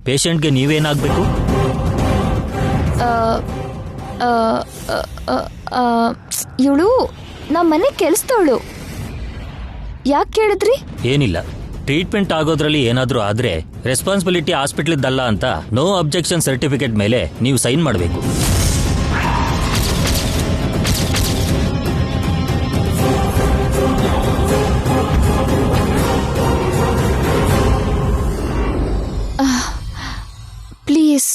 ಪೇಷಂಟ್ಗೆ ನೀವೇನಾಗಬೇಕು? ಇವಳು ನಮ್ಮ ಮನೆ ಕೆಲ್ಸದವಳು. ಯಾಕೆ ಕೇಳಿದ್ರಿ? ಏನಿಲ್ಲ, ಟ್ರೀಟ್ಮೆಂಟ್ ಆಗೋದ್ರಲ್ಲಿ ಏನಾದರೂ ಆದರೆ ರೆಸ್ಪಾನ್ಸಿಬಿಲಿಟಿ ಹಾಸ್ಪಿಟ್ಲಿದ್ದಲ್ಲ ಅಂತ ನೋ ಅಬ್ಜೆಕ್ಷನ್ ಸರ್ಟಿಫಿಕೇಟ್ ಮೇಲೆ ನೀವು ಸೈನ್ ಮಾಡಬೇಕು. ಪ್ಲೀಸ್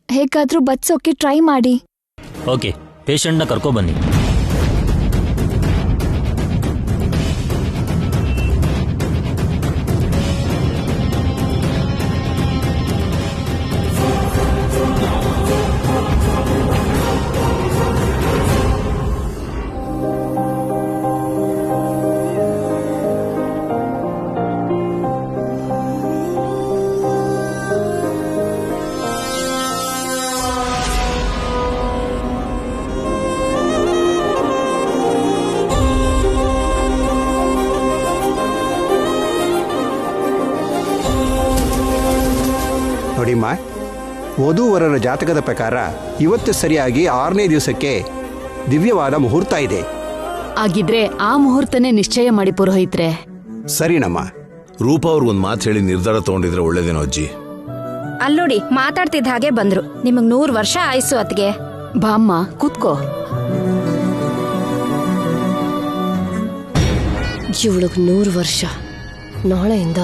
ಹೇಗಾದ್ರೂ ಬಚ್ಸೋಕೆ ಟ್ರೈ ಮಾಡಿ. ಓಕೆ, ಪೇಷಂಟ್ನ ಕರ್ಕೊಬನ್ನಿ. ನೋಡಿಮ್ಮ, ವಧೂವರರ ಜಾತಕದ ಪ್ರಕಾರ ಇವತ್ತು ಸರಿಯಾಗಿ 6ನೇ ದಿವಸಕ್ಕೆ ದಿವ್ಯವಾದ ಮುಹೂರ್ತ ಇದೆ. ಆಗಿದ್ರೆ ಆ ಮುಹೂರ್ತನೇ ನಿಶ್ಚಯ ಮಾಡಿ ಪುರೋಹಿತ್ರೆ. ಸರಿನಮ್ಮ. ರೂಪ ಅವ್ರು ಒಂದು ಮಾತು ಹೇಳಿ ನಿರ್ಧಾರ ತಗೊಂಡಿದ್ರೆ ಒಳ್ಳೇದೇನೋ ಅಜ್ಜಿ. ಅಲ್ಲೋಡಿ, ಮಾತಾಡ್ತಿದ್ದ ಹಾಗೆ ಬಂದ್ರು. ನಿಮಗ್ 100 ವರ್ಷ ಆಯ್ಸು ಅತ್ಗೆ. ಬಾಮ್ಮ ಕೂತ್ಕೋ. ಇವಳಿಗೆ 100 ವರ್ಷ. ನಾಳೆಯಿಂದ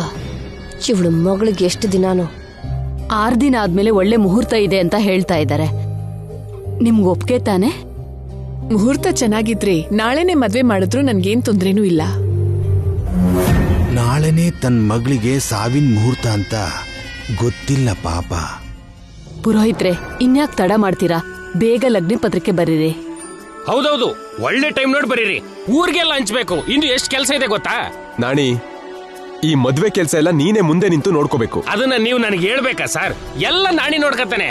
ಇವಳು ಮಗಳಿಗೆ ಎಷ್ಟು ದಿನಾನೋ? 6 ದಿನ ಆದ್ಮೇಲೆ ಒಳ್ಳೆ ಮುಹೂರ್ತ ಇದೆ ಅಂತ ಹೇಳ್ತಾ ಇದ್ದಾರೆ. ನಿಮ್ಗೆ ಒಪ್ಗೆ ತಾನೆ? ಮುಹೂರ್ತ ಚೆನ್ನಾಗಿದ್ರೆ ನಾಳೆನೆ ಮದ್ವೆ ಮಾಡಿದ್ರು ನನ್ಗೇನ್ ತೊಂದ್ರೆನೂ ಇಲ್ಲ. ನಾಳೆನೆ ತನ್ನ ಮಗಳಿಗೆ ಸಾವಿನ ಮುಹೂರ್ತ ಅಂತ ಗೊತ್ತಿಲ್ಲ ಪಾಪ. ಪುರೋಹಿತ್ರೆ, ಇನ್ಯಾಕ್ ತಡ ಮಾಡ್ತೀರಾ? ಬೇಗ ಲಗ್ನ ಪತ್ರಿಕೆ ಬರೀರಿ. ಹೌದೌದು, ಒಳ್ಳೆ ಟೈಮ್ ನೋಡಿ ಬರೀರಿ. ಊರಿಗೆಲ್ಲ ಹಂಚ್ಬೇಕು. ಇನ್ನು ಎಷ್ಟು ಕೆಲಸ ಇದೆ ಗೊತ್ತಾ? ನಾಣಿ, ಈ ಮದ್ವೆ ಕೆಲಸ ಎಲ್ಲ ನೀನೇ ಮುಂದೆ ನಿಂತು ನೋಡ್ಕೋಬೇಕು. ಅದನ್ನ ನೀವು ನನಗೆ ಹೇಳ್ಬೇಕಾ ಸರ್? ಎಲ್ಲ ನಾಣಿ ನೋಡ್ಕತಾನೆ.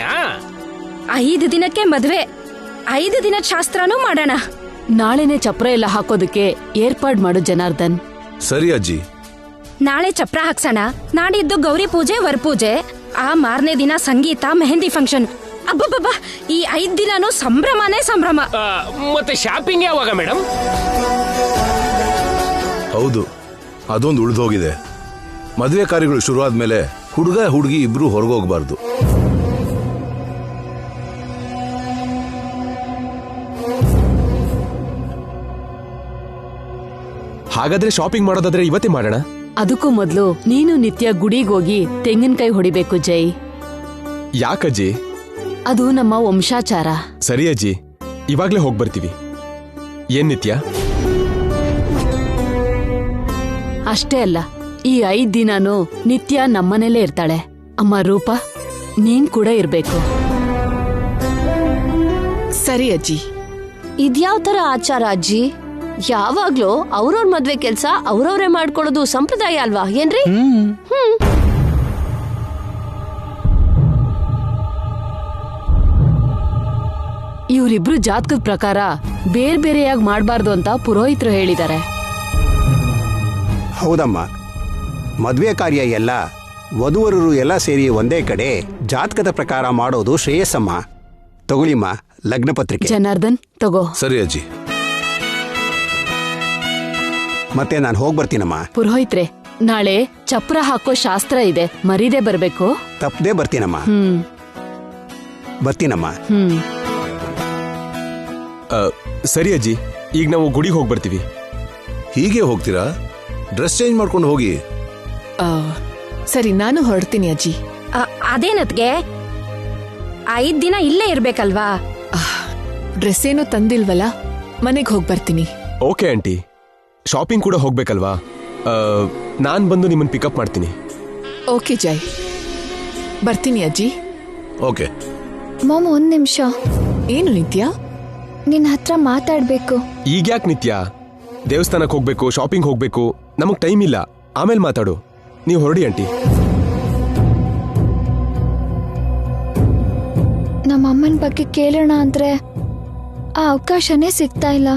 5 ದಿನಕ್ಕೆ ಮದ್ವೆ, 5 ದಿನದ ಶಾಸ್ತ್ರನೂ ಮಾಡೋಣ. ನಾಳೆನೆ ಚಪ್ರ ಎಲ್ಲ ಹಾಕೋದಕ್ಕೆ ಏರ್ಪಾಡ್ ಮಾಡು ಜನಾರ್ದನ್. ಸರಿ ಅಜ್ಜಿ. ನಾಳೆ ಚಪ್ರ ಹಾಕ್ಸೋಣ. ನಾಡಿದ್ದು ಗೌರಿ ಪೂಜೆ, ವರಪೂಜೆ. ಆ ಮಾರನೇ ದಿನ ಸಂಗೀತ, ಮೆಹಂದಿ ಫಂಕ್ಷನ್. ಅಬ್ಬಬ್ಬಬ್ಬ, ಈ 5 ದಿನಾನು ಸಂಭ್ರಮನೇ ಸಂಭ್ರಮ. ಮತ್ತೆ ಶಾಪಿಂಗ್ ಯಾವಾಗ ಮೇಡಮ್? ಹೌದು, ಅದೊಂದು ಉಳಿದೋಗಿದೆ. ಮದುವೆ ಕಾರ್ಯಗಳು ಶುರು ಆದ್ಮೇಲೆ ಹುಡುಗ ಹುಡುಗಿ ಇಬ್ರು ಹೊರಗೋಗ್ಬಾರ್ದು. ಹಾಗಾದ್ರೆ ಶಾಪಿಂಗ್ ಮಾಡೋದಾದ್ರೆ ಇವತ್ತೇ ಮಾಡೋಣ. ಅದಕ್ಕೂ ಮೊದ್ಲು ನೀನು ನಿತ್ಯ ಗುಡಿಗೋಗಿ ತೆಂಗಿನಕಾಯಿ ಹೊಡಿಬೇಕು ಜೈ. ಯಾಕಜ್ಜಿ? ಅದು ನಮ್ಮ ವಂಶಾಚಾರ. ಸರಿ ಅಜ್ಜಿ, ಇವಾಗ್ಲೇ ಹೋಗ್ಬರ್ತೀವಿ. ಏನ್ ನಿತ್ಯ? ಅಷ್ಟೇ ಅಲ್ಲ, ಈ 5 ದಿನಾನು ನಿತ್ಯ ನಮ್ಮನೇಲೇ ಇರ್ತಾಳೆ. ಅಮ್ಮ ರೂಪ, ನೀನ್ ಕೂಡ ಇರ್ಬೇಕು. ಸರಿ ಅಜ್ಜಿ. ಇದ್ಯಾವ ತರ ಆಚಾರ ಅಜ್ಜಿ? ಯಾವಾಗ್ಲೂ ಅವ್ರವ್ರ ಮದ್ವೆ ಕೆಲ್ಸ ಅವ್ರವ್ರೇ ಮಾಡ್ಕೊಳ್ಳೋದು ಸಂಪ್ರದಾಯ ಅಲ್ವಾ ಏನ್ರಿ? ಇವರಿಬ್ರು ಜಾತಕದ ಪ್ರಕಾರ ಬೇರೆ ಬೇರೆಯಾಗಿ ಮಾಡಬಾರ್ದು ಅಂತ ಪುರೋಹಿತರು ಹೇಳಿದ್ದಾರೆ. ಹೌದಮ್ಮ, ಮದುವೆ ಕಾರ್ಯ ಎಲ್ಲ ವಧುವರರು ಎಲ್ಲ ಸೇರಿ ಒಂದೇ ಕಡೆ ಜಾತಕದ ಪ್ರಕಾರ ಮಾಡೋದು ಶ್ರೇಯಸ್ಸಮ್ಮ. ತಗೊಳ್ಳಿಮ್ಮ ಲಗ್ನ ಪತ್ರಿಕೆ. ಜನಾರ್ದನ್ ತಗೋ. ಸರಿ ಅಜ್ಜಿ. ಮತ್ತೆ ನಾನು ಹೋಗಿ ಬರ್ತೀನಮ್ಮ. ಪುರೋಹಿತ್ರೆ, ನಾಳೆ ಚಪ್ರ ಹಾಕೋ ಶಾಸ್ತ್ರ ಇದೆ, ಮರೀದೆ ಬರ್ಬೇಕು. ತಪ್ಪದೇ ಬರ್ತೀನಮ್ಮ. ಬರ್ತೀನಮ್ಮ. ಸರಿ ಅಜ್ಜಿ, ಈಗ ನಾವು ಗುಡಿಗೆ ಹೋಗಿ ಬರ್ತೀವಿ. ಹೀಗೆ ಹೋಗ್ತೀರಾ? ಡ್ರೆಸ್ ಚೇಂಜ್ ಮಾಡ್ಕೊಂಡು ಹೋಗಿ. ಸರಿ, ನಾನು ಹೊರಡ್ತೀನಿ ಅಜ್ಜಿ. ಅದೇನತ್ಗೆ 5 ದಿನ ಇಲ್ಲೇ ಇರ್ಬೇಕಲ್ವಾ? ಡ್ರೆಸ್ ಏನೋ ತಂದಿಲ್ವಲ್ಲ, ಮನೆಗೆ ಹೋಗಿ ಬರ್ತೀನಿ. ಓಕೆ ಆಂಟಿ, ಶಾಪಿಂಗ್ ಕೂಡ ಹೋಗ್ಬೇಕಲ್ವಾ? ನಾನ್ ಬಂದು ನಿಮ್ಮನ್ನ ಪಿಕಪ್ ಮಾಡ್ತೀನಿ. ಓಕೆ ಜೈ, ಬರ್ತೀನಿ ಅಜ್ಜಿ. ಓಕೆ ಮಾಮ, 1 ನಿಮಿಷ. ಏನು ನಿತ್ಯ? ನಿನ್ನ ಹತ್ರ ಮಾತಾಡ್ಬೇಕು. ಈಗ್ಯಾಕ್ ನಿತ್ಯ? ದೇವಸ್ಥಾನಕ್ಕೆ ಹೋಗ್ಬೇಕು, ಶಾಪಿಂಗ್ ಹೋಗ್ಬೇಕು, ನಮಗ್ ಟೈಮ್ ಇಲ್ಲ. ಆಮೇಲೆ ಮಾತಾಡು. ನೀವು ಹೊರಡಿ ಆಂಟಿ. ನಮ್ಮ ಅಮ್ಮನ ಬಗ್ಗೆ ಕೇಳೋಣ ಅಂದ್ರೆ ಆ ಅವಕಾಶನೇ ಸಿಗ್ತಾ ಇಲ್ಲ.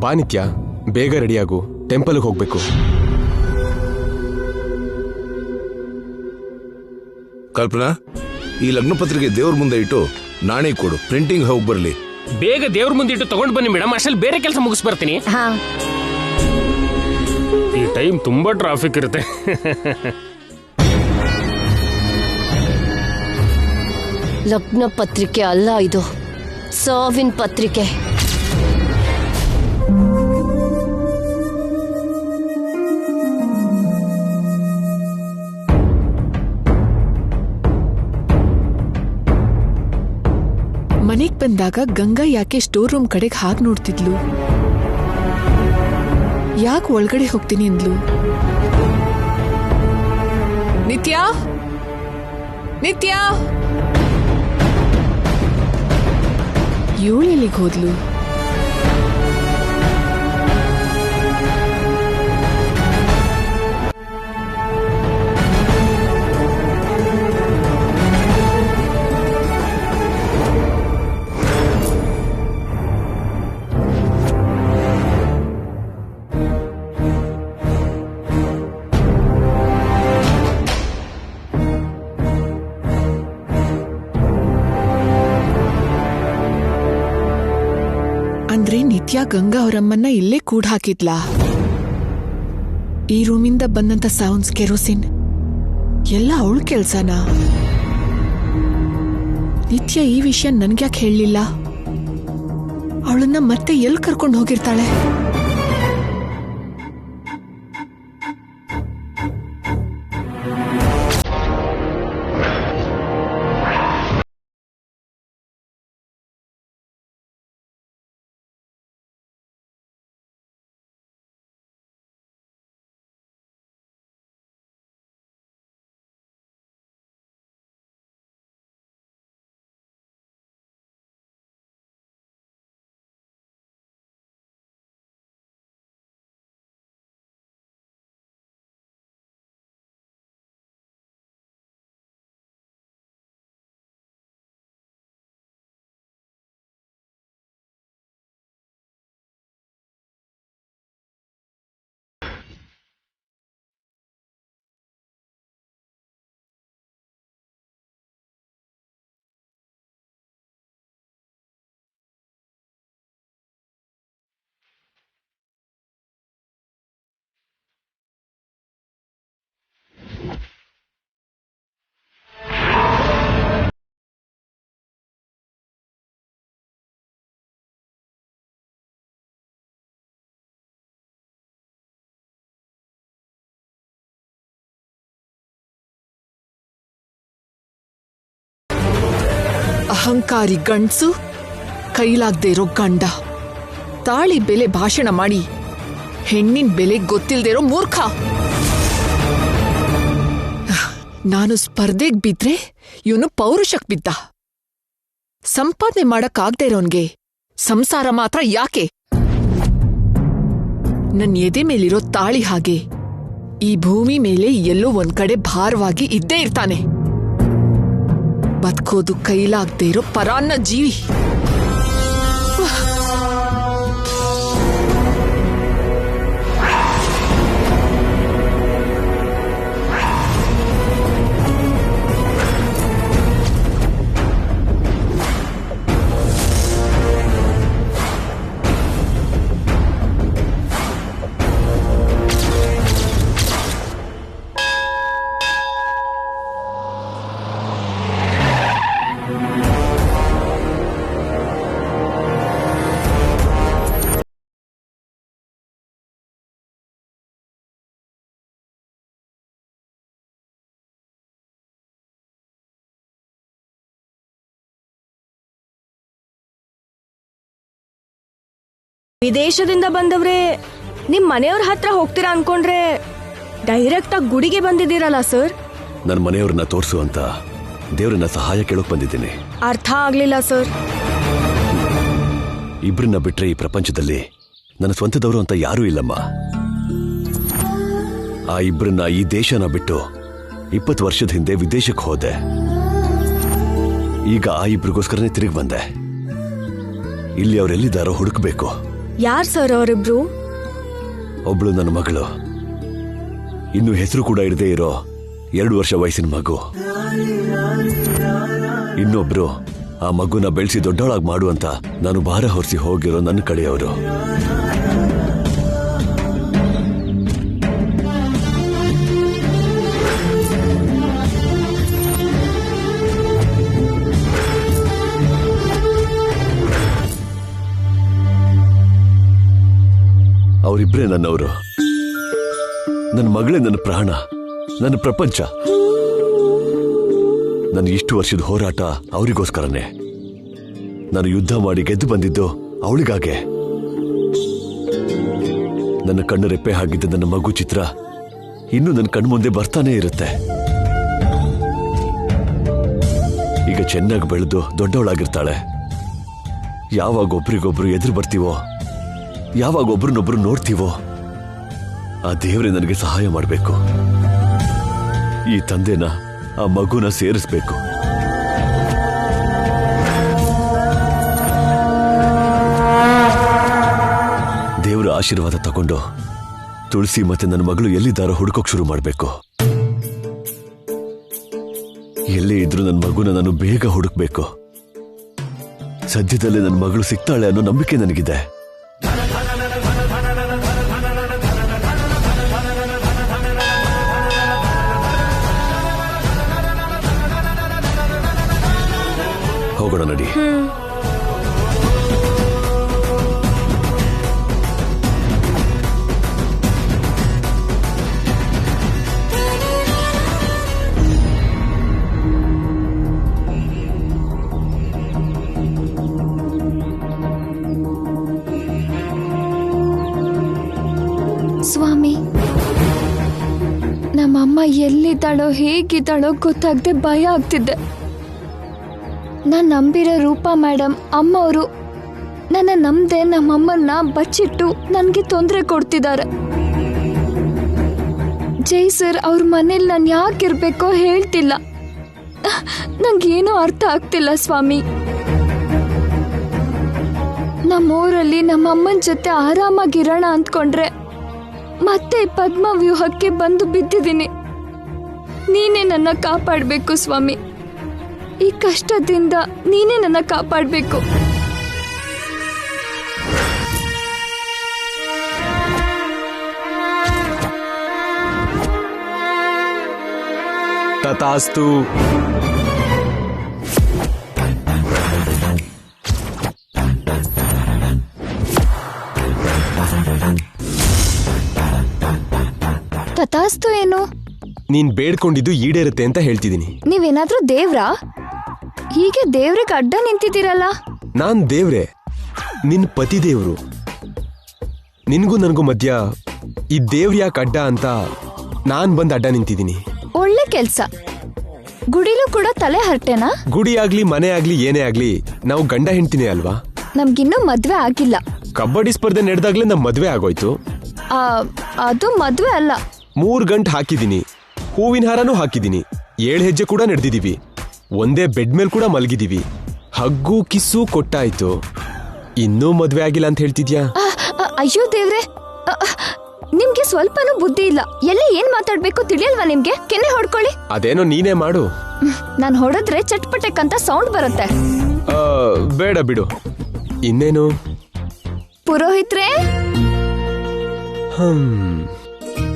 ಬಾ ನಿತ್ಯ, ಬೇಗ ರೆಡಿಯಾಗು, ಟೆಂಪಲ್ಗೆ ಹೋಗ್ಬೇಕು. ಕಲ್ಪನಾ, ಈ ಲಗ್ನ ಪತ್ರಿಕೆ ದೇವ್ರ ಮುಂದೆ ಇಟ್ಟು ನಾಣೆ ಕೊಡು, ಪ್ರಿಂಟಿಂಗ್ ಹೋಗಿ ಬರ್ಲಿ. ಬೇಗ ದೇವ್ರ ಮುಂದಿಟ್ಟು ತಗೊಂಡ್ ಬನ್ನಿ ಮೇಡಮ್, ಅಷ್ಟಲ್ಲಿ ಬೇರೆ ಕೆಲಸ ಮುಗಿಸ್ ಬರ್ತೀನಿ. ಈ ಟೈಮ್ ತುಂಬಾ ಟ್ರಾಫಿಕ್ ಇರುತ್ತೆ. ಲಗ್ನ ಪತ್ರಿಕೆ ಅಲ್ಲ ಇದು, ಸಾವಿನ ಪತ್ರಿಕೆ. ಮನೆಗ್ ಬಂದಾಗ ಗಂಗಾ ಯಾಕೆ ಸ್ಟೋರ್ ರೂಮ್ ಕಡೆಗೆ ಹಾಗೆ ನೋಡ್ತಿದ್ಲು? ಯಾಕೆ ಒಳಗಡೆ ಹೋಗ್ತೀನಿ ಅಂದ್ಲು? ನಿತ್ಯ ನಿತ್ಯ ಇವಳೆಲ್ಲಿಗೆ ಹೋದ್ಲು? ಅಂದ್ರೆ ನಿತ್ಯ ಗಂಗಾ ಅವರಮ್ಮನ್ನ ಇಲ್ಲೇ ಕೂಡ ಹಾಕಿದ್ಲಾ? ಈ ರೂಮಿಂದ ಬಂದಂತ ಸೌಂಡ್ಸ್, ಕೆರೋಸಿನ್ ಎಲ್ಲ ಅವಳ ಕೆಲ್ಸನಾ? ನಿತ್ಯ ಈ ವಿಷಯ ನನ್ಗ್ಯಾಕೆ ಹೇಳಲಿಲ್ಲ? ಅವಳನ್ನ ಮತ್ತೆ ಎಲ್ಲಿ ಕರ್ಕೊಂಡು ಹೋಗಿರ್ತಾಳೆ? ಅಹಂಕಾರಿ ಗಂಡ್ಸು, ಕೈಲಾಗ್ದೇ ಇರೋ ಗಂಡ, ತಾಳಿ ಬೆಲೆ ಭಾಷಣ ಮಾಡಿ ಹೆಣ್ಣಿನ ಬೆಲೆ ಗೊತ್ತಿಲ್ದೇ ಇರೋ ಮೂರ್ಖ. ನಾನು ಸ್ಪರ್ಧೆಗ್ ಬಿದ್ರೆ ಇವನು ಪೌರುಷಕ್ ಬಿದ್ದ. ಸಂಪಾದನೆ ಮಾಡಕ್ಕಾಗ್ದೇ ಇರೋನ್ಗೆ ಸಂಸಾರ ಮಾತ್ರ ಯಾಕೆ? ನನ್ ಎದೆ ಮೇಲಿರೋ ತಾಳಿ ಹಾಗೆ ಈ ಭೂಮಿ ಮೇಲೆ ಎಲ್ಲೋ ಒಂದ್ ಕಡೆ ಭಾರವಾಗಿ ಇದ್ದೇ ಇರ್ತಾನೆ. ಬದುಕೋದು ಕೈಲಾಗ್ದೇ ಇರೋ ಪರಾನ್ನ ಜೀವಿ. ವಿದೇಶದಿಂದ ಬಂದವ್ರೆ ನಿಮ್ ಮನೆಯವ್ರ ಹತ್ರ ಹೋಗ್ತೀರಾ ಅನ್ಕೊಂಡ್ರೆ ಡೈರೆಕ್ಟ್ ಆಗಿ ಗುಡಿಗೆ ಬಂದಿದ್ದೀರಲ್ಲ ಸರ್. ನನ್ನ ಮನೆಯವ್ರನ್ನ ತೋರಿಸು ಅಂತ ದೇವ್ರನ್ನ ಸಹಾಯ ಕೇಳೋಕ್ ಬಂದಿದ್ದೀನಿ. ಅರ್ಥ ಆಗ್ಲಿಲ್ಲ ಸರ್. ಇಬ್ರನ್ನ ಬಿಟ್ರೆ ಈ ಪ್ರಪಂಚದಲ್ಲಿ ನನ್ನ ಸ್ವಂತದವರು ಅಂತ ಯಾರೂ ಇಲ್ಲಮ್ಮ. ಆ ಇಬ್ರನ್ನ ಈ ದೇಶನ ಬಿಟ್ಟು 20 ವರ್ಷದ ಹಿಂದೆ ವಿದೇಶಕ್ಕೆ ಹೋದೆ. ಈಗ ಆ ಇಬ್ರಿಗೋಸ್ಕರನೇ ತಿರುಗಿ ಬಂದೆ. ಇಲ್ಲಿ ಅವರೆಲ್ಲಿದ್ದಾರೋ ಹುಡುಕ್ಬೇಕು. ಯಾರ್ ಸರ್ ಅವರಿಬ್ರು? ಒಬ್ಳು ನನ್ನ ಮಗಳು, ಇನ್ನು ಹೆಸರು ಕೂಡ ಇಡದೇ ಇರೋ 2 ವರ್ಷ ವಯಸ್ಸಿನ ಮಗು. ಇನ್ನೊಬ್ರು ಆ ಮಗುನ ಬೆಳೆಸಿ ದೊಡ್ಡವಳಾಗಿ ಮಾಡುವಂತ ನಾನು ಭಾರ ಹೊರಿಸಿ ಹೋಗಿರೋ ನನ್ನ ಕಡೆಯವರು. ಅವರಿಬ್ರೇ ನನ್ನವರು. ನನ್ನ ಮಗಳೇ ನನ್ನ ಪ್ರಾಣ, ನನ್ನ ಪ್ರಪಂಚ. ನನ್ನ ಇಷ್ಟು ವರ್ಷದ ಹೋರಾಟ ಅವರಿಗೋಸ್ಕರನೇ. ನಾನು ಯುದ್ಧ ಮಾಡಿ ಗೆದ್ದು ಬಂದಿದ್ದು ಅವಳಿಗಾಗೆ. ನನ್ನ ಕಣ್ಣು ರೆಪ್ಪೆ ಹಾಗಿದ್ದ ನನ್ನ ಮಗು ಚಿತ್ರ ಇನ್ನೂ ನನ್ನ ಕಣ್ಮುಂದೆ ಬರ್ತಾನೆ ಇರುತ್ತೆ. ಈಗ ಚೆನ್ನಾಗಿ ಬೆಳೆದು ದೊಡ್ಡವಳಾಗಿರ್ತಾಳೆ. ಯಾವಾಗ ಒಬ್ರಿಗೊಬ್ರು ಎದುರು ಬರ್ತೀವೋ, ಯಾವಾಗ ಒಬ್ರನ್ನೊಬ್ರು ನೋಡ್ತೀವೋ, ಆ ದೇವರೇ ನನಗೆ ಸಹಾಯ ಮಾಡಬೇಕು. ಈ ತಂದೆನ ಆ ಮಗುನ ಸೇರಿಸ್ಬೇಕು. ದೇವರ ಆಶೀರ್ವಾದ ತಗೊಂಡು ತುಳಸಿ ಮತ್ತೆ ನನ್ನ ಮಗಳು ಎಲ್ಲಿದ್ದಾರೋ ಹುಡುಕೋಕ್ ಶುರು ಮಾಡಬೇಕು. ಎಲ್ಲೇ ಇದ್ರೂ ನನ್ನ ಮಗುನ ನಾನು ಬೇಗ ಹುಡುಕ್ಬೇಕು. ಸದ್ಯದಲ್ಲೇ ನನ್ನ ಮಗಳು ಸಿಗ್ತಾಳೆ ಅನ್ನೋ ನಂಬಿಕೆ ನನಗಿದೆ. ಹೋಗೋಣ ನಡಿ. ಸ್ವಾಮಿ, ನಮ್ಮಮ್ಮ ಎಲ್ಲಿದ್ದಾಳೋ ಹೇಗಿದ್ದಾಳೋ ಗೊತ್ತಾಗದೆ ಭಯ ಆಗ್ತಿದ್ದೆ. ನಾನು ನಂಬಿರೋ ರೂಪಾ ಮೇಡಮ್ ಅಮ್ಮವರು ನನ್ನ ನಂಬದೆ ನಮ್ಮಮ್ಮನ್ನ ಬಚ್ಚಿಟ್ಟು ನನಗೆ ತೊಂದರೆ ಕೊಡ್ತಿದ್ದಾರೆ. ಜೈ ಸರ್ ಅವ್ರ ಮನೇಲಿ ನಾನು ಯಾಕಿರ್ಬೇಕೋ ಹೇಳ್ತಿಲ್ಲ. ನಂಗೇನೂ ಅರ್ಥ ಆಗ್ತಿಲ್ಲ ಸ್ವಾಮಿ. ನಮ್ಮೂರಲ್ಲಿ ನಮ್ಮಮ್ಮನ ಜೊತೆ ಆರಾಮಾಗಿರೋಣ ಅಂದ್ಕೊಂಡ್ರೆ ಮತ್ತೆ ಪದ್ಮ ವ್ಯೂಹಕ್ಕೆ ಬಂದು ಬಿದ್ದಿದ್ದೀನಿ. ನೀನೇ ನನ್ನ ಕಾಪಾಡಬೇಕು ಸ್ವಾಮಿ. ಈ ಕಷ್ಟದಿಂದ ನೀನೇ ನನ್ನ ಕಾಪಾಡಬೇಕು. ತಥಾಸ್ತು. ತಥಾಸ್ತು ಏನು? ನೀನ್ ಬೇಡ್ಕೊಂಡಿದ್ದು ಈಡೇರುತ್ತೆ ಅಂತ ಹೇಳ್ತಿದ್ದೀನಿ. ನೀವೇನಾದ್ರೂ ದೇವ್ರಾ? ಹೀಗೆ ದೇವ್ರಿಗೆ ಅಡ್ಡ ನಿಂತಿದ್ದೀರಲ್ಲ. ನಾನ್ ದೇವ್ರೆ, ನಿನ್ ಪತಿ ದೇವ್ರು. ನಿನ್ಗೂ ನನ್ಗೂ ಮಧ್ಯ ಈ ದೇವ್ರ ಯಾಕೆ ಅಡ್ಡ ಅಂತ ನಾನ್ ಬಂದ್ ಅಡ್ಡ ನಿಂತಿದ್ದೀನಿ. ಒಳ್ಳೆ ಕೆಲ್ಸ. ಗುಡಿಲೂ ಕೂಡ ತಲೆ ಹರಟೆನಾ? ಗುಡಿ ಆಗ್ಲಿ ಮನೆ ಆಗ್ಲಿ ಏನೇ ಆಗ್ಲಿ ನಾವು ಗಂಡ ಹೆಂಡ್ತಿನೇ ಅಲ್ವಾ? ನಮ್ಗಿನ್ನೂ ಮದ್ವೆ ಆಗಿಲ್ಲ. ಕಬಡ್ಡಿ ಸ್ಪರ್ಧೆ ನಡೆದಾಗ್ಲೇ ನಮ್ ಮದ್ವೆ ಆಗೋಯ್ತು. ಅದು ಮದ್ವೆ ಅಲ್ಲ. 3 ಗಂಟೆ ಹಾಕಿದೀನಿ, ಹೂವಿನ ಹಾರನೂ ಹಾಕಿದೀನಿ, 7 ಹೆಜ್ಜೆ ಕೂಡ ನಡೆದಿದೀವಿ, ಒಂದೇ ಬೆಡ್ ಮೇಲೆ ಕೂಡ ಮಲಗಿದೀವಿ, ಹಗ್ಗು ಕಿಸ್ಸು ಕೊಟ್ಟಾಯ್ತು. ಇನ್ನೂ ಮದ್ವೆ ಆಗಿಲ್ಲ ಅಂತ ಹೇಳ್ತಿದ್ಯಾ? ಅಯ್ಯೋ ದೇವ್ರೆ, ನಿಮ್ಗೆ ಸ್ವಲ್ಪನೂ ಬುದ್ಧಿ ಇಲ್ಲ. ಎಲ್ಲಿ ಏನ್ ಮಾತಾಡ್ಬೇಕು ತಿಳಿಯಲ್ವಾ ನಿಮ್ಗೆ? ಕೆನ್ನೆ ಹೊಡ್ಕೊಳ್ಳಿ. ಅದೇನೋ ನೀನೇ ಮಾಡು. ನಾನ್ ಹೊಡೆದ್ರೆ ಚಟ್ಪಟಕ್ಕಂತ ಸೌಂಡ್ ಬರುತ್ತೆ. ಬೇಡ ಬಿಡು. ಇನ್ನೇನು? ಪುರೋಹಿತ್ರೆ,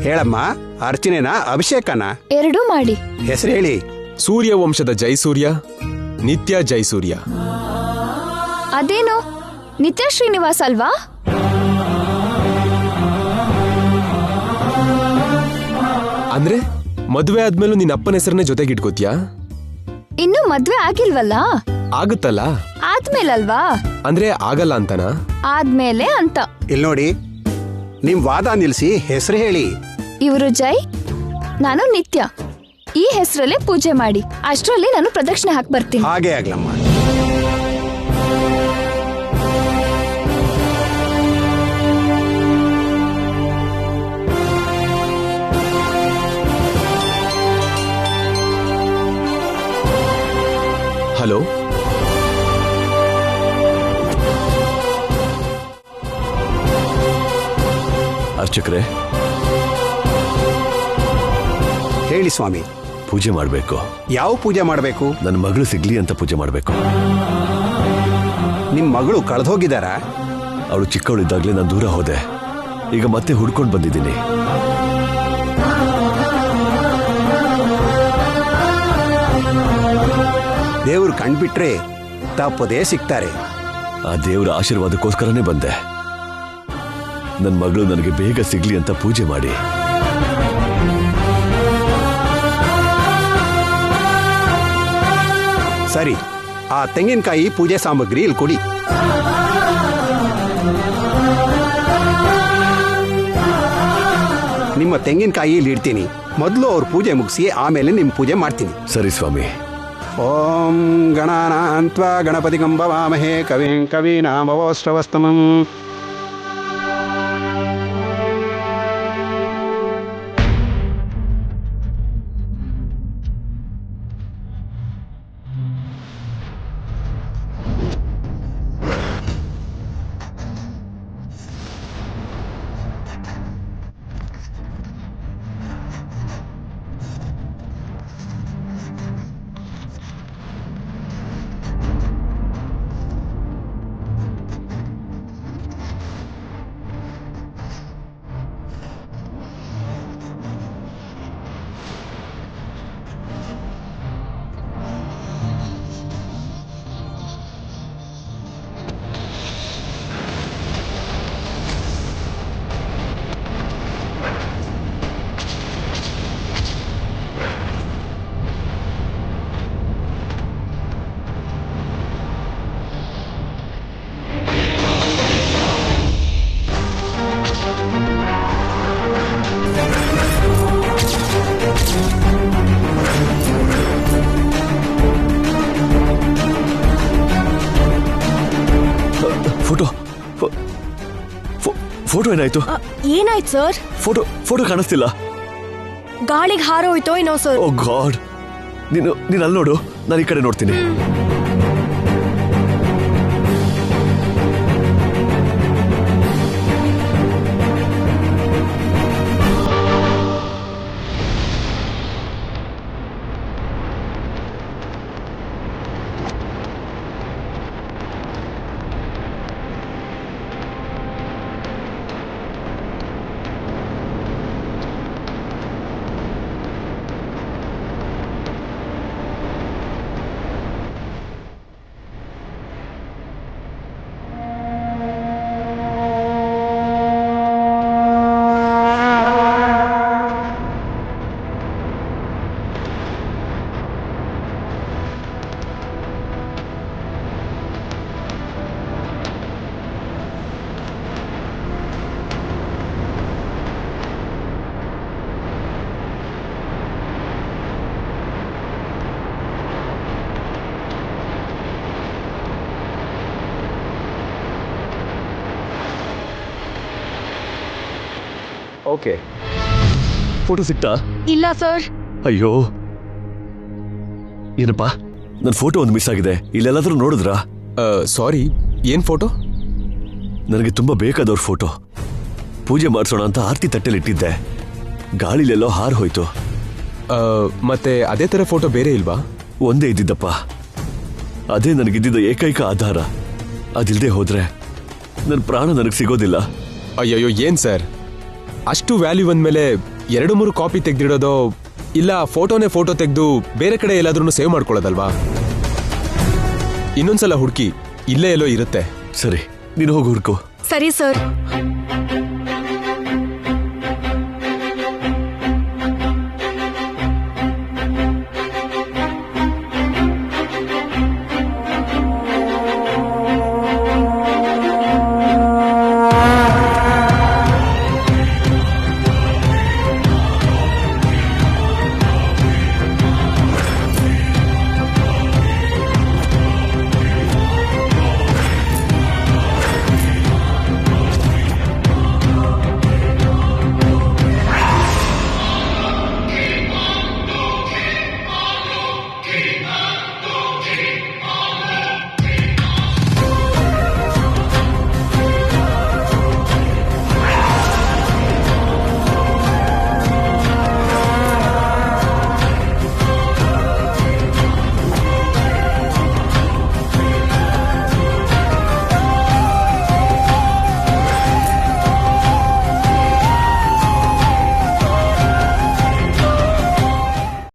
ಹೇಳಮ್ಮ. ಅರ್ಚನೆನಾ ಅಭಿಷೇಕನ? ಎರಡೂ ಮಾಡಿ. ಹೆಸರು ಹೇಳಿ. ಸೂರ್ಯ ವಂಶದ ಜೈಸೂರ್ಯ, ನಿತ್ಯ ಜೈಸೂರ್ಯ. ಅದೇನು ನಿತ್ಯ ಶ್ರೀನಿವಾಸ್ ಅಲ್ವಾ? ಅಂದ್ರೆ ಮದ್ವೆ ಆದ್ಮೇಲೂ ನಿನ್ನ ಅಪ್ಪನ ಹೆಸರನ್ನೇ ಜೊತೆಗಿಟ್ಕೋತ್ಯಾ? ಇನ್ನು ಮದ್ವೆ ಆಗಿಲ್ವಲ್ಲ? ಆಗುತ್ತಲ್ಲ. ಆದ್ಮೇಲಲ್ವಾ? ಅಂದ್ರೆ ಆಗಲ್ಲ ಅಂತನಾ? ಆದ್ಮೇಲೆ ಅಂತ. ಇಲ್ಲಿ ನೋಡಿ, ನಿಮ್ ವಾದ ನಿಲ್ಸಿ ಹೆಸರು ಹೇಳಿ. ಇವರು ಜೈ, ನಾನು ನಿತ್ಯ. ಈ ಹೆಸರಲ್ಲೇ ಪೂಜೆ ಮಾಡಿ. ಅಷ್ಟರಲ್ಲಿ ನಾನು ಪ್ರದಕ್ಷಿಣೆ ಹಾಕಿ ಬರ್ತೀನಿ. ಹಾಗೆ ಆಗ್ಲಮ್ಮ. ಹಲೋ, ಅರ್ಚಕ್ರೆ. ಹೇಳಿ ಸ್ವಾಮಿ. ಪೂಜೆ ಮಾಡಬೇಕು. ಯಾವ ಪೂಜೆ ಮಾಡಬೇಕು? ನನ್ನ ಮಗಳು ಸಿಗ್ಲಿ ಅಂತ ಪೂಜೆ ಮಾಡಬೇಕು. ನಿಮ್ಮ ಮಗಳು ಕಳೆದೋಗಿದ್ದಾರಾ? ಅವಳು ಚಿಕ್ಕವಳಿದ್ದಾಗಲೇ ನಾನು ದೂರ ಹೋದೆ. ಈಗ ಮತ್ತೆ ಹುಡ್ಕೊಂಡು ಬಂದಿದ್ದೀನಿ. ದೇವ್ರು ಕಂಡ್ಬಿಟ್ರೆ ತಪ್ಪದೇ ಸಿಗ್ತಾರೆ. ಆ ದೇವರ ಆಶೀರ್ವಾದಕ್ಕೋಸ್ಕರನೇ ಬಂದೆ. ನನ್ನ ಮಗಳು ನನಗೆ ಬೇಗ ಸಿಗ್ಲಿ ಅಂತ ಪೂಜೆ ಮಾಡಿ. ಸರಿ, ಆ ತೆಂಗಿನಕಾಯಿ ಪೂಜೆ ಸಾಮಗ್ರಿ ಇಲ್ಲಿ ಕೊಡಿ. ನಿಮ್ಮ ತೆಂಗಿನಕಾಯಿ ಇಲ್ಲಿ ಇಡ್ತೀನಿ. ಮೊದಲು ಅವ್ರ ಪೂಜೆ ಮುಗಿಸಿ ಆಮೇಲೆ ನಿಮ್ಮ ಪೂಜೆ ಮಾಡ್ತೀನಿ. ಸರಿ ಸ್ವಾಮಿ. ಓಂ ಗಣಾನಾನ್ತ್ವಾ ಗಣಪತಿಗಂ ಭವಾಮಹೇ ಕವಿಂ ಕವೀನಾಮವೋಷ್ಟ್ರವಸ್ತಮಂ. ಫೋಟೋ ಏನಾಯ್ತು? ಏನಾಯ್ತು ಸರ್? ಫೋಟೋ ಕಾಣಿಸ್ತಿಲ್ಲ. ಗಾಳಿಗೆ ಹಾರೋಯ್ತೋ ಏನೋ ಸರ್. ಓ ಗಾಡ್. ನೀನು ಅಲ್ಲಿ ನೋಡು, ನಾನು ಈ ಕಡೆ ನೋಡ್ತೀನಿ. ಓಕೆ, ಫೋಟೋ ಸಿಕ್ತಾ? ಇಲ್ಲ ಸರ್. ಅಯ್ಯೋ, ಏನಪ್ಪಾ, ನನ್ನ ಫೋಟೋ ಒಂದು ಮಿಸ್ ಆಗಿದೆ. ಇಲ್ಲೆಲ್ಲಾದ್ರೂ ನೋಡಿದ್ರಾ? ಸಾರಿ, ಏನ್ ಫೋಟೋ? ನನಗೆ ತುಂಬಾ ಬೇಕಾದವ್ರ ಫೋಟೋ. ಪೂಜೆ ಮಾಡಿಸೋಣ ಅಂತ ಆರತಿ ತಟ್ಟೆಲಿ ಇಟ್ಟಿದ್ದೆ. ಗಾಳಿಲೆಲ್ಲೋ ಹಾರ್ ಹೋಯ್ತು. ಮತ್ತೆ ಅದೇ ತರ ಫೋಟೋ ಬೇರೆ ಇಲ್ವಾ? ಒಂದೇ ಇದ್ದಿದ್ದಪ್ಪ. ಅದೇ ನನಗಿದ್ದಿದ್ದ ಏಕೈಕ ಆಧಾರ. ಅದಿಲ್ಲದೆ ಹೋದ್ರೆ ನನ್ನ ಪ್ರಾಣ ನನಗೆ ಸಿಗೋದಿಲ್ಲ. ಅಯ್ಯಯ್ಯೋ, ಏನ್ ಸರ್, ಅಷ್ಟು ವ್ಯಾಲ್ಯೂ ಅಂದ್ಮೇಲೆ 2-3 ಕಾಪಿ ತೆಗ್ದಿಡೋದೋ ಇಲ್ಲ ಫೋಟೋನೇ ಫೋಟೋ ತೆಗೆದು ಬೇರೆ ಕಡೆ ಎಲ್ಲಾದ್ರೂ ಸೇವ್ ಮಾಡ್ಕೊಳ್ಳೋದಲ್ವಾ? ಇನ್ನೊಂದ್ಸಲ ಹುಡುಕಿ, ಇಲ್ಲೇ ಎಲ್ಲೋ ಇರುತ್ತೆ. ಸರಿ, ನೀನು ಹೋಗಿ ಹುಡ್ಕೋ. ಸರಿ ಸರ್.